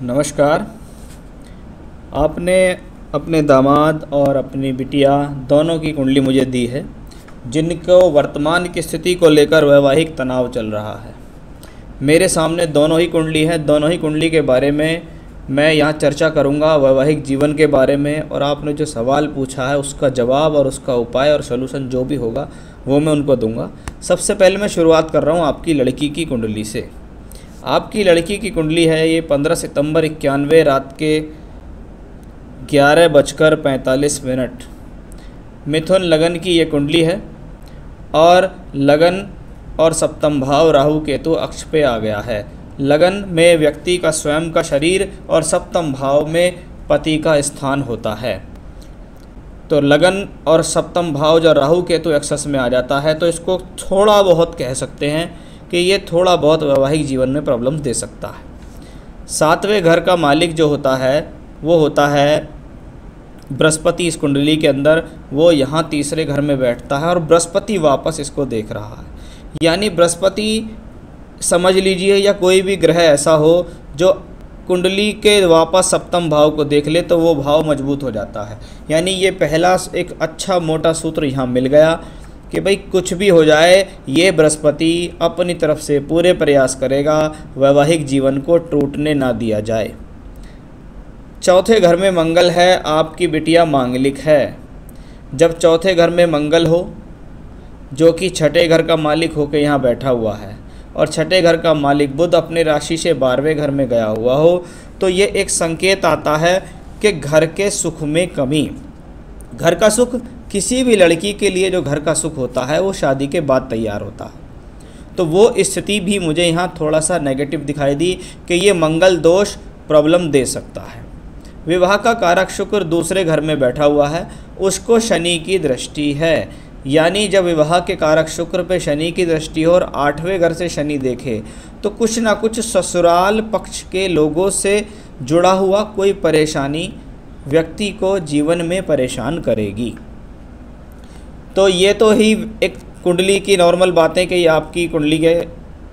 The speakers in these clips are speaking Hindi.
नमस्कार। आपने अपने दामाद और अपनी बिटिया दोनों की कुंडली मुझे दी है, जिनको वर्तमान की स्थिति को लेकर वैवाहिक तनाव चल रहा है। मेरे सामने दोनों ही कुंडली है। दोनों ही कुंडली के बारे में मैं यहाँ चर्चा करूँगा, वैवाहिक जीवन के बारे में, और आपने जो सवाल पूछा है उसका जवाब और उसका उपाय और सलूशन जो भी होगा वो मैं उनको दूंगा। सबसे पहले मैं शुरुआत कर रहा हूँ आपकी लड़की की कुंडली से। आपकी लड़की की कुंडली है ये 15 सितंबर 91 रात के 11:45 मिथुन लगन की ये कुंडली है, और लगन और सप्तम भाव राहु केतु अक्ष पे आ गया है। लगन में व्यक्ति का स्वयं का शरीर और सप्तम भाव में पति का स्थान होता है। तो लगन और सप्तम भाव जब राहु केतु एक्सेस में आ जाता है तो इसको थोड़ा बहुत कह सकते हैं कि ये थोड़ा बहुत वैवाहिक जीवन में प्रॉब्लम दे सकता है। सातवें घर का मालिक जो होता है वो होता है बृहस्पति। इस कुंडली के अंदर वो यहाँ तीसरे घर में बैठता है और बृहस्पति वापस इसको देख रहा है। यानी बृहस्पति समझ लीजिए, या कोई भी ग्रह ऐसा हो जो कुंडली के वापस सप्तम भाव को देख ले तो वो भाव मजबूत हो जाता है। यानी ये पहला एक अच्छा मोटा सूत्र यहाँ मिल गया कि भाई कुछ भी हो जाए, ये बृहस्पति अपनी तरफ से पूरे प्रयास करेगा वैवाहिक जीवन को टूटने ना दिया जाए। चौथे घर में मंगल है, आपकी बिटिया मांगलिक है। जब चौथे घर में मंगल हो, जो कि छठे घर का मालिक होकर यहाँ बैठा हुआ है, और छठे घर का मालिक बुध अपने राशि से 12वें घर में गया हुआ हो, तो ये एक संकेत आता है कि घर के सुख में कमी। घर का सुख किसी भी लड़की के लिए जो घर का सुख होता है वो शादी के बाद तैयार होता है। तो वो स्थिति भी मुझे यहाँ थोड़ा सा नेगेटिव दिखाई दी कि ये मंगल दोष प्रॉब्लम दे सकता है। विवाह का कारक शुक्र दूसरे घर में बैठा हुआ है, उसको शनि की दृष्टि है। यानी जब विवाह के कारक शुक्र पे शनि की दृष्टि हो और 8वें घर से शनि देखे तो कुछ ना कुछ ससुराल पक्ष के लोगों से जुड़ा हुआ कोई परेशानी व्यक्ति को जीवन में परेशान करेगी। तो ये तो ही एक कुंडली की नॉर्मल बातें कि आपकी कुंडली के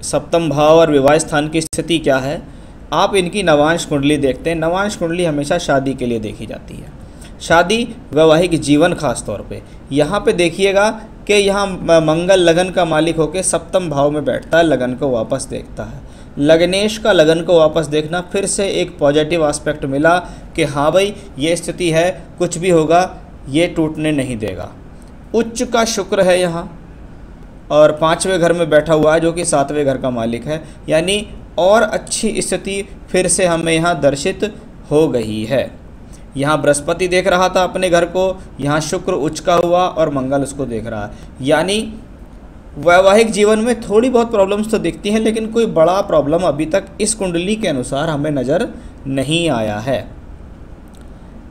सप्तम भाव और विवाह स्थान की स्थिति क्या है। आप इनकी नवांश कुंडली देखते हैं। नवांश कुंडली हमेशा शादी के लिए देखी जाती है, शादी वैवाहिक जीवन खास तौर पे। यहाँ पे देखिएगा कि यहाँ मंगल लगन का मालिक होकर सप्तम भाव में बैठता है, लगन को वापस देखता है। लगनेश का लगन को वापस देखना फिर से एक पॉजिटिव एस्पेक्ट मिला कि हाँ भाई ये स्थिति है, कुछ भी होगा ये टूटने नहीं देगा। उच्च का शुक्र है यहाँ और 5वें घर में बैठा हुआ है, जो कि 7वें घर का मालिक है। यानी और अच्छी स्थिति फिर से हमें यहाँ दर्शित हो गई है। यहाँ बृहस्पति देख रहा था अपने घर को, यहाँ शुक्र उच्च का हुआ और मंगल उसको देख रहा है। यानी वैवाहिक जीवन में थोड़ी बहुत प्रॉब्लम्स तो दिखती हैं, लेकिन कोई बड़ा प्रॉब्लम अभी तक इस कुंडली के अनुसार हमें नज़र नहीं आया है।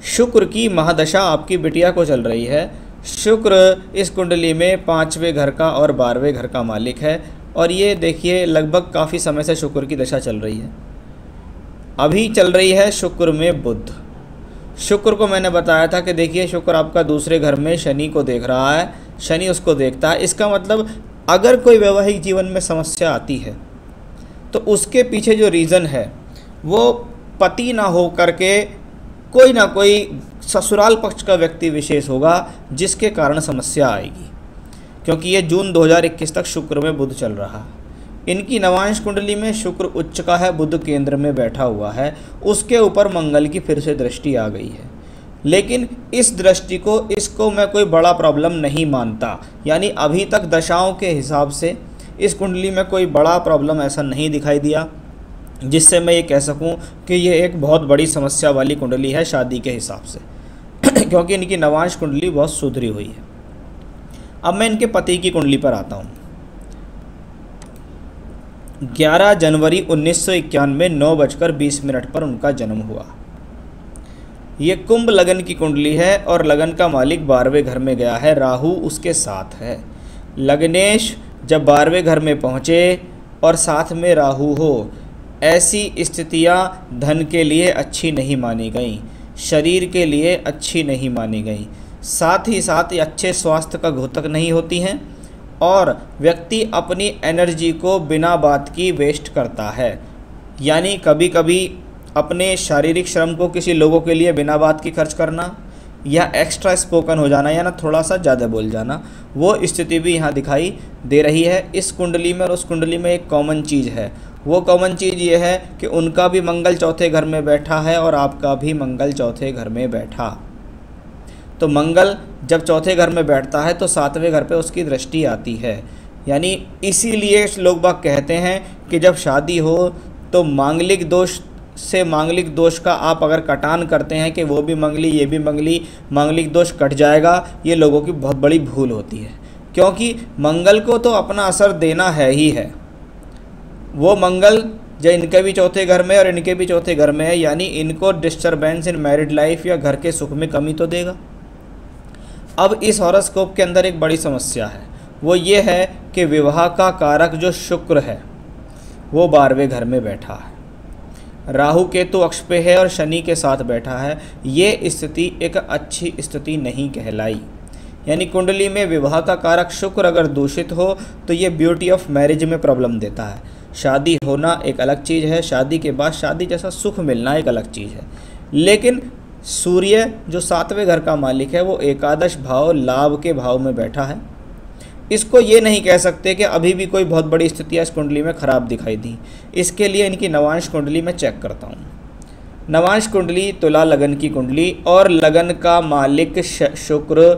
शुक्र की महादशा आपकी बिटिया को चल रही है। शुक्र इस कुंडली में 5वें घर का और 12वें घर का मालिक है, और ये देखिए लगभग काफ़ी समय से शुक्र की दशा चल रही है। अभी चल रही है शुक्र में बुध। शुक्र को मैंने बताया था कि देखिए शुक्र आपका दूसरे घर में शनि को देख रहा है, शनि उसको देखता है। इसका मतलब अगर कोई वैवाहिक जीवन में समस्या आती है तो उसके पीछे जो रीज़न है वो पति ना हो करके कोई ना कोई ससुराल पक्ष का व्यक्ति विशेष होगा जिसके कारण समस्या आएगी, क्योंकि ये जून 2021 तक शुक्र में बुध चल रहा है। इनकी नवांश कुंडली में शुक्र उच्च का है, बुध केंद्र में बैठा हुआ है, उसके ऊपर मंगल की फिर से दृष्टि आ गई है। लेकिन इस दृष्टि को इसको मैं कोई बड़ा प्रॉब्लम नहीं मानता। यानी अभी तक दशाओं के हिसाब से इस कुंडली में कोई बड़ा प्रॉब्लम ऐसा नहीं दिखाई दिया जिससे मैं ये कह सकूं कि ये एक बहुत बड़ी समस्या वाली कुंडली है शादी के हिसाब से क्योंकि इनकी नवांश कुंडली बहुत सुधरी हुई है। अब मैं इनके पति की कुंडली पर आता हूँ। 11 जनवरी 1991 9:20 पर उनका जन्म हुआ। ये कुंभ लगन की कुंडली है और लगन का मालिक 12वें घर में गया है, राहु उसके साथ है। लगनेश जब 12वें घर में पहुँचे और साथ में राहु हो, ऐसी स्थितियाँ धन के लिए अच्छी नहीं मानी गई, शरीर के लिए अच्छी नहीं मानी गई, साथ ही साथ अच्छे स्वास्थ्य का घोतक नहीं होती हैं, और व्यक्ति अपनी एनर्जी को बिना बात की वेस्ट करता है। यानी कभी कभी अपने शारीरिक श्रम को किसी लोगों के लिए बिना बात की खर्च करना, या एक्स्ट्रा स्पोकन हो जाना, या ना थोड़ा सा ज़्यादा बोल जाना, वो स्थिति भी यहाँ दिखाई दे रही है। इस कुंडली में और उस कुंडली में एक कॉमन चीज़ है, वो कॉमन चीज़ ये है कि उनका भी मंगल चौथे घर में बैठा है और आपका भी मंगल चौथे घर में बैठा। तो मंगल जब चौथे घर में बैठता है तो सातवें घर पे उसकी दृष्टि आती है। यानी इसीलिए लोग बाग कहते हैं कि जब शादी हो तो मांगलिक दोष से मांगलिक दोष का आप अगर कटान करते हैं कि वो भी मंगली ये भी मंगली, मांगलिक दोष कट जाएगा, ये लोगों की बहुत बड़ी भूल होती है। क्योंकि मंगल को तो अपना असर देना है ही है। वो मंगल जो इनके भी चौथे घर में और इनके भी चौथे घर में है, यानी इनको डिस्टर्बेंस इन मैरिड लाइफ या घर के सुख में कमी तो देगा। अब इस हॉरोस्कोप के अंदर एक बड़ी समस्या है, वो ये है कि विवाह का कारक जो शुक्र है वो 12वें घर में बैठा है, राहु केतु अक्ष पे है और शनि के साथ बैठा है। ये स्थिति एक अच्छी स्थिति नहीं कहलाई। यानी कुंडली में विवाह का कारक शुक्र अगर दूषित हो तो ये ब्यूटी ऑफ मैरिज में प्रॉब्लम देता है। शादी होना एक अलग चीज़ है, शादी के बाद शादी जैसा सुख मिलना एक अलग चीज़ है। लेकिन सूर्य जो 7वें घर का मालिक है वो एकादश भाव लाभ के भाव में बैठा है। इसको ये नहीं कह सकते कि अभी भी कोई बहुत बड़ी स्थितियाँ इस कुंडली में ख़राब दिखाई दी। इसके लिए इनकी नवांश कुंडली में चेक करता हूँ। नवांश कुंडली तुला लगन की कुंडली और लगन का मालिक शुक्र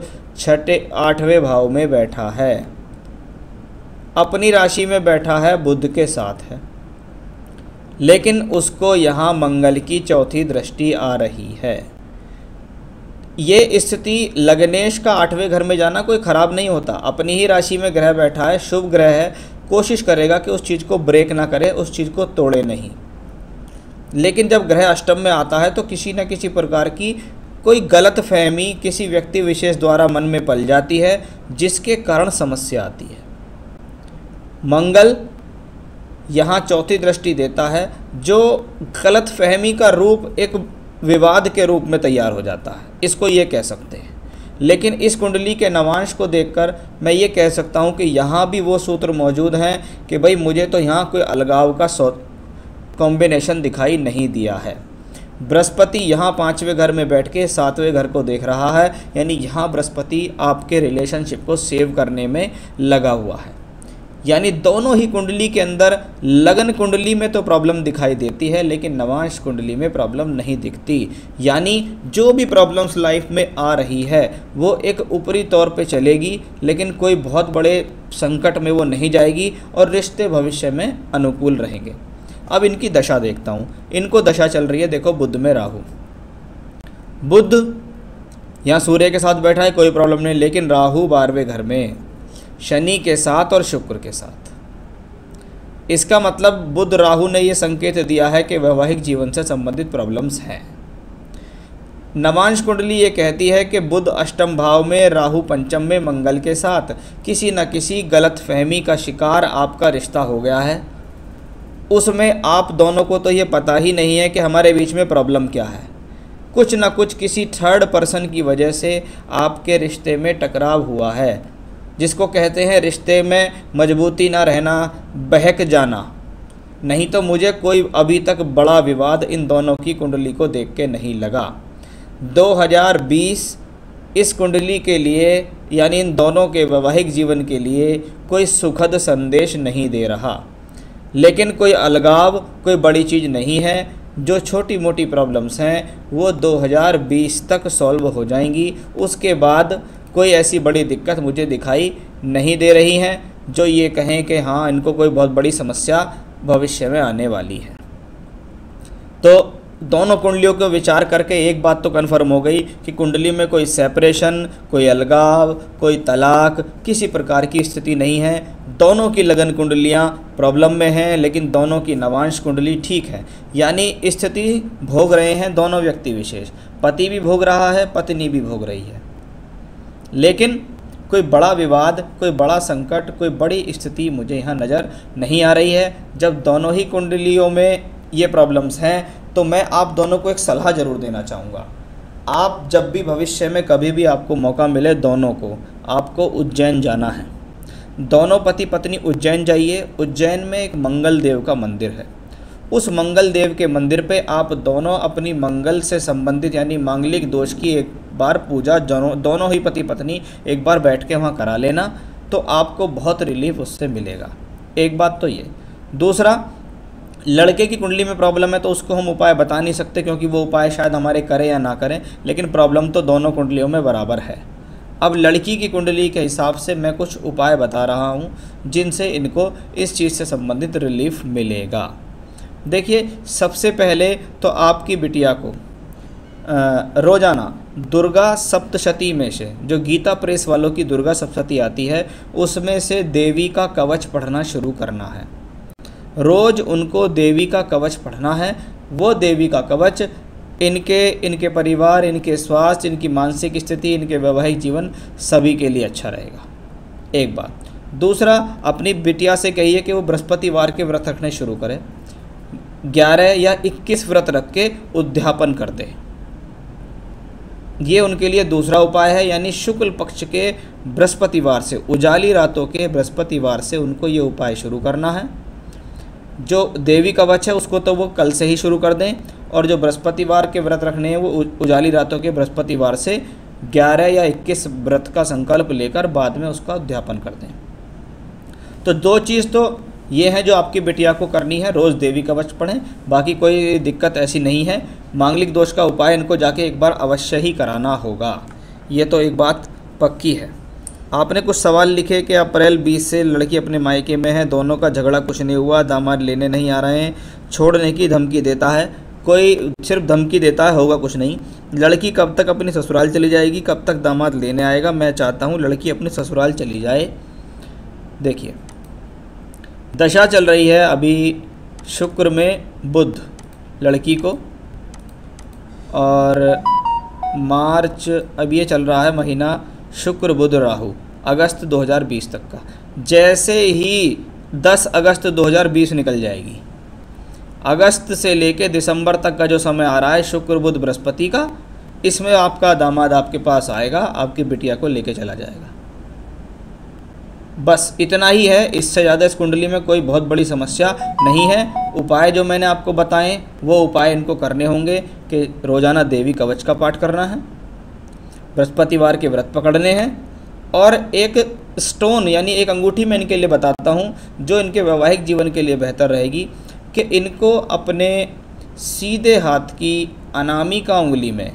8वें भाव में बैठा है, अपनी राशि में बैठा है, बुध के साथ है, लेकिन उसको यहाँ मंगल की चौथी दृष्टि आ रही है। ये स्थिति लग्नेश का 8वें घर में जाना कोई ख़राब नहीं होता। अपनी ही राशि में ग्रह बैठा है, शुभ ग्रह है, कोशिश करेगा कि उस चीज़ को ब्रेक ना करे, उस चीज़ को तोड़े नहीं। लेकिन जब ग्रह अष्टम में आता है तो किसी न किसी प्रकार की कोई गलत फहमी किसी व्यक्ति विशेष द्वारा मन में पल जाती है, जिसके कारण समस्या आती है। मंगल यहाँ चौथी दृष्टि देता है, जो गलत फहमी का रूप एक विवाद के रूप में तैयार हो जाता है, इसको ये कह सकते हैं। लेकिन इस कुंडली के नवांश को देखकर मैं ये कह सकता हूँ कि यहाँ भी वो सूत्र मौजूद हैं कि भाई मुझे तो यहाँ कोई अलगाव का कॉम्बिनेशन दिखाई नहीं दिया है। बृहस्पति यहाँ 5वें घर में बैठ के 7वें घर को देख रहा है, यानी यहाँ बृहस्पति आपके रिलेशनशिप को सेव करने में लगा हुआ है। यानी दोनों ही कुंडली के अंदर लगन कुंडली में तो प्रॉब्लम दिखाई देती है, लेकिन नवांश कुंडली में प्रॉब्लम नहीं दिखती। यानी जो भी प्रॉब्लम्स लाइफ में आ रही है वो एक ऊपरी तौर पे चलेगी, लेकिन कोई बहुत बड़े संकट में वो नहीं जाएगी और रिश्ते भविष्य में अनुकूल रहेंगे। अब इनकी दशा देखता हूँ। इनको दशा चल रही है, देखो बुध में राहु। बुध यहाँ सूर्य के साथ बैठा है, कोई प्रॉब्लम नहीं, लेकिन राहु 12वें घर में शनि के साथ और शुक्र के साथ। इसका मतलब बुध राहु ने यह संकेत दिया है कि वैवाहिक जीवन से संबंधित प्रॉब्लम्स हैं। नवांश कुंडली ये कहती है कि बुध अष्टम भाव में, राहु पंचम में मंगल के साथ किसी न किसी गलत फहमी का शिकार आपका रिश्ता हो गया है। उसमें आप दोनों को तो ये पता ही नहीं है कि हमारे बीच में प्रॉब्लम क्या है। कुछ न कुछ किसी थर्ड पर्सन की वजह से आपके रिश्ते में टकराव हुआ है, जिसको कहते हैं रिश्ते में मजबूती ना रहना, बहक जाना। नहीं तो मुझे कोई अभी तक बड़ा विवाद इन दोनों की कुंडली को देख के नहीं लगा। 2020 इस कुंडली के लिए यानी इन दोनों के वैवाहिक जीवन के लिए कोई सुखद संदेश नहीं दे रहा। लेकिन कोई अलगाव कोई बड़ी चीज़ नहीं है। जो छोटी मोटी प्रॉब्लम्स हैं वो 2020 तक सॉल्व हो जाएंगी। उसके बाद कोई ऐसी बड़ी दिक्कत मुझे दिखाई नहीं दे रही हैं जो ये कहें कि हाँ इनको कोई बहुत बड़ी समस्या भविष्य में आने वाली है। तो दोनों कुंडलियों को विचार करके एक बात तो कन्फर्म हो गई कि कुंडली में कोई सेपरेशन, कोई अलगाव, कोई तलाक, किसी प्रकार की स्थिति नहीं है। दोनों की लगन कुंडलियाँ प्रॉब्लम में हैं, लेकिन दोनों की नवांश कुंडली ठीक है। यानी स्थिति भोग रहे हैं दोनों व्यक्ति विशेष, पति भी भोग रहा है, पत्नी भी भोग रही है। लेकिन कोई बड़ा विवाद, कोई बड़ा संकट, कोई बड़ी स्थिति मुझे यहाँ नज़र नहीं आ रही है। जब दोनों ही कुंडलियों में ये प्रॉब्लम्स हैं तो मैं आप दोनों को एक सलाह ज़रूर देना चाहूँगा। आप जब भी भविष्य में कभी भी आपको मौका मिले, दोनों को आपको उज्जैन जाना है। दोनों पति पत्नी उज्जैन जाइए। उज्जैन में एक मंगल देव का मंदिर है। उस मंगल देव के मंदिर पे आप दोनों अपनी मंगल से संबंधित यानी मांगलिक दोष की एक बार पूजा दोनों ही पति पत्नी एक बार बैठ के वहाँ करा लेना, तो आपको बहुत रिलीफ उससे मिलेगा। एक बात तो ये। दूसरा, लड़के की कुंडली में प्रॉब्लम है तो उसको हम उपाय बता नहीं सकते, क्योंकि वो उपाय शायद हमारे करें या ना करें, लेकिन प्रॉब्लम तो दोनों कुंडलियों में बराबर है। अब लड़की की कुंडली के हिसाब से मैं कुछ उपाय बता रहा हूँ जिनसे इनको इस चीज़ से संबंधित रिलीफ मिलेगा। देखिए, सबसे पहले तो आपकी बिटिया को रोज़ाना दुर्गा सप्तशती में से, जो गीता प्रेस वालों की दुर्गा सप्तशती आती है, उसमें से देवी का कवच पढ़ना शुरू करना है। रोज़ उनको देवी का कवच पढ़ना है। वो देवी का कवच इनके परिवार, इनके स्वास्थ्य, इनकी मानसिक स्थिति, इनके वैवाहिक जीवन सभी के लिए अच्छा रहेगा। एक बात। दूसरा, अपनी बिटिया से कहिए कि वो बृहस्पतिवार के व्रत रखने शुरू करें। 11 या 21 व्रत रख के उद्यापन कर दे। ये उनके लिए दूसरा उपाय है, यानी शुक्ल पक्ष के बृहस्पतिवार से, उजाली रातों के बृहस्पतिवार से उनको ये उपाय शुरू करना है। जो देवी कवच है उसको तो वो कल से ही शुरू कर दें, और जो बृहस्पतिवार के व्रत रखने हैं वो उजाली रातों के बृहस्पतिवार से 11 या 21 व्रत का संकल्प लेकर बाद में उसका उद्यापन कर दें। तो दो चीज़ तो ये है जो आपकी बिटिया को करनी है, रोज़ देवी कवच पढ़ें, बाकी कोई दिक्कत ऐसी नहीं है। मांगलिक दोष का उपाय इनको जाके एक बार अवश्य ही कराना होगा, ये तो एक बात पक्की है। आपने कुछ सवाल लिखे कि अप्रैल 20 से लड़की अपने मायके में है, दोनों का झगड़ा कुछ नहीं हुआ, दामाद लेने नहीं आ रहे हैं, छोड़ने की धमकी देता है, कोई सिर्फ धमकी देता है, होगा कुछ नहीं। लड़की कब तक अपनी ससुराल चली जाएगी, कब तक दामाद लेने आएगा? मैं चाहता हूँ लड़की अपनी ससुराल चली जाए। देखिए, दशा चल रही है अभी शुक्र में बुध लड़की को, और मार्च अब ये चल रहा है महीना शुक्र बुध राहु, अगस्त 2020 तक का। जैसे ही 10 अगस्त 2020 निकल जाएगी, अगस्त से लेके दिसंबर तक का जो समय आ रहा है शुक्र बुध बृहस्पति का, इसमें आपका दामाद आपके पास आएगा, आपकी बिटिया को लेके चला जाएगा। बस इतना ही है, इससे ज़्यादा इस कुंडली में कोई बहुत बड़ी समस्या नहीं है। उपाय जो मैंने आपको बताएं वो उपाय इनको करने होंगे कि रोज़ाना देवी कवच का पाठ करना है, बृहस्पतिवार के व्रत पकड़ने हैं, और एक स्टोन यानी एक अंगूठी मैं इनके लिए बताता हूँ जो इनके वैवाहिक जीवन के लिए बेहतर रहेगी, कि इनको अपने सीधे हाथ की अनामिका उंगली में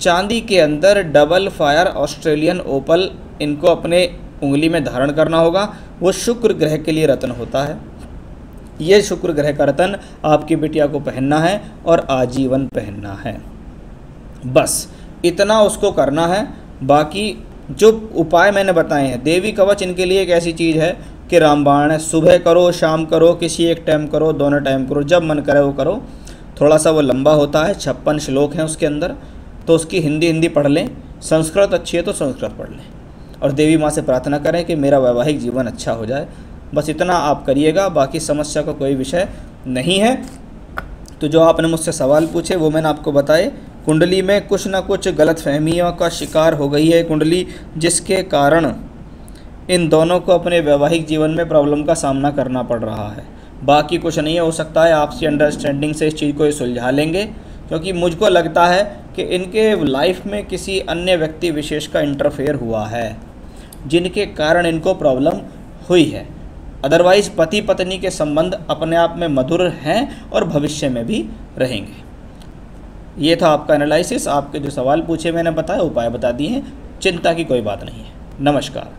चांदी के अंदर डबल फायर ऑस्ट्रेलियन ओपल इनको अपने उंगली में धारण करना होगा। वो शुक्र ग्रह के लिए रत्न होता है। ये शुक्र ग्रह का रत्न आपकी बिटिया को पहनना है और आजीवन पहनना है। बस इतना उसको करना है। बाकी जो उपाय मैंने बताए हैं, देवी कवच इनके लिए एक ऐसी चीज़ है कि रामबाण है। सुबह करो, शाम करो, किसी एक टाइम करो, दोनों टाइम करो, जब मन करे वो करो। थोड़ा सा वो लंबा होता है, 56 श्लोक हैं उसके अंदर, तो उसकी हिंदी पढ़ लें। संस्कृत अच्छी है तो संस्कृत पढ़ लें, और देवी माँ से प्रार्थना करें कि मेरा वैवाहिक जीवन अच्छा हो जाए। बस इतना आप करिएगा, बाकी समस्या का कोई विषय नहीं है। तो जो आपने मुझसे सवाल पूछे वो मैंने आपको बताए। कुंडली में कुछ ना कुछ गलतफहमियों का शिकार हो गई है कुंडली, जिसके कारण इन दोनों को अपने वैवाहिक जीवन में प्रॉब्लम का सामना करना पड़ रहा है। बाकी कुछ नहीं है। हो सकता है आपसी अंडरस्टैंडिंग से इस चीज़ को सुलझा लेंगे, क्योंकि मुझको लगता है कि इनके लाइफ में किसी अन्य व्यक्ति विशेष का इंटरफेयर हुआ है, जिनके कारण इनको प्रॉब्लम हुई है। अदरवाइज़ पति पत्नी के संबंध अपने आप में मधुर हैं और भविष्य में भी रहेंगे। ये था आपका एनालिसिस। आपके जो सवाल पूछे मैंने बताया, उपाय बता दिए हैं। चिंता की कोई बात नहीं है। नमस्कार।